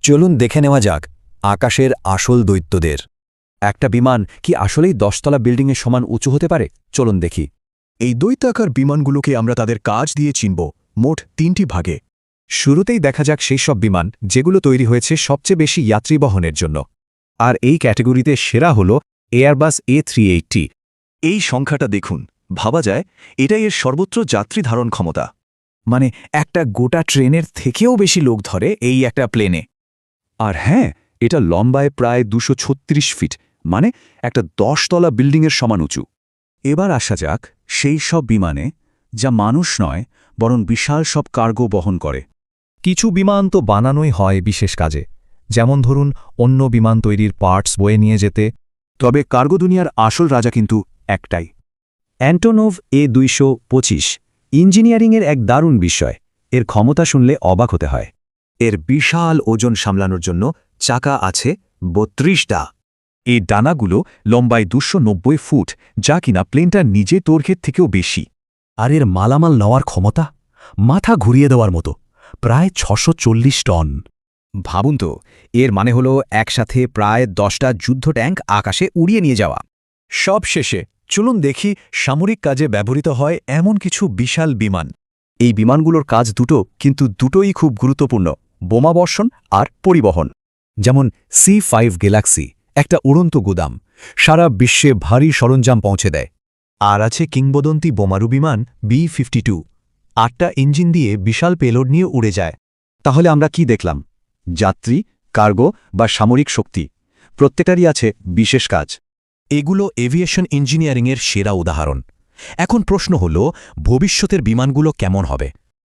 চলুন দেখে নেওয়া যাক আকাশের আসল দৈত্যদের। একটা বিমান কি আসলেই 10তলা বিল্ডিংয়ের সমান উঁচু হতে পারে? চলুন দেখি। এই দৈত্যাকার বিমানগুলোকে আমরা তাদের কাজ দিয়ে চিনব, মোট 3টি ভাগে। শুরুতেই দেখা যাক সেই সব বিমান যেগুলো তৈরি হয়েছে সবচেয়ে বেশি যাত্রী বহনের জন্য। আর এই ক্যাটেগরিতে সেরা হল এয়ারবাস A380। এই সংখ্যাটা দেখুন, ভাবা যায় এটাই এর সর্বোচ্চ যাত্রী ধারণ ক্ষমতা। মানে একটা গোটা ট্রেনের থেকেও বেশি লোক ধরে এই একটা প্লেনে। আর হ্যাঁ, এটা লম্বায় প্রায় 236 ফিট, মানে একটা 10তলা বিল্ডিংয়ের সমান উঁচু। এবার আসা যাক সেই সব বিমানে যা মানুষ নয় বরং বিশাল সব কার্গো বহন করে। কিছু বিমান তো বানানোই হয় বিশেষ কাজে, যেমন ধরুন অন্য বিমান তৈরির পার্টস বয়ে নিয়ে যেতে। তবে কার্গো দুনিয়ার আসল রাজা কিন্তু একটাই, অ্যান্টোনোভ A225। ইঞ্জিনিয়ারিংয়ের এক দারুণ বিষয়, এর ক্ষমতা শুনলে অবাক হতে হয়। এর বিশাল ওজন সামলানোর জন্য চাকা আছে 32টা। এই ডানাগুলো লম্বায় 290 ফুট, যা কিনা প্লেনটার নিজে দৈর্ঘ্যের থেকেও বেশি। আর এর মালামাল নেওয়ার ক্ষমতা মাথা ঘুরিয়ে দেওয়ার মতো, প্রায় 640 টন। ভাবুন তো, এর মানে হলো একসাথে প্রায় 10টা যুদ্ধ ট্যাঙ্ক আকাশে উড়িয়ে নিয়ে যাওয়া। সব শেষে চলুন দেখি সামরিক কাজে ব্যবহৃত হয় এমন কিছু বিশাল বিমান। এই বিমানগুলোর কাজ দুটো, কিন্তু দুটোই খুব গুরুত্বপূর্ণ: বোমাবর্ষণ আর পরিবহন। যেমন C5 গ্যালাক্সি, একটা উড়ন্ত গুদাম, সারা বিশ্বে ভারী সরঞ্জাম পৌঁছে দেয়। আর আছে কিংবদন্তি বোমারু বিমান B-52, 8টা ইঞ্জিন দিয়ে বিশাল পেলোড নিয়ে উড়ে যায়। তাহলে আমরা কি দেখলাম? যাত্রী, কার্গো বা সামরিক শক্তি, প্রত্যেকটারই আছে বিশেষ কাজ। এগুলো এভিয়েশন ইঞ্জিনিয়ারিংয়ের সেরা উদাহরণ। এখন প্রশ্ন হল, ভবিষ্যতের বিমানগুলো কেমন হবে?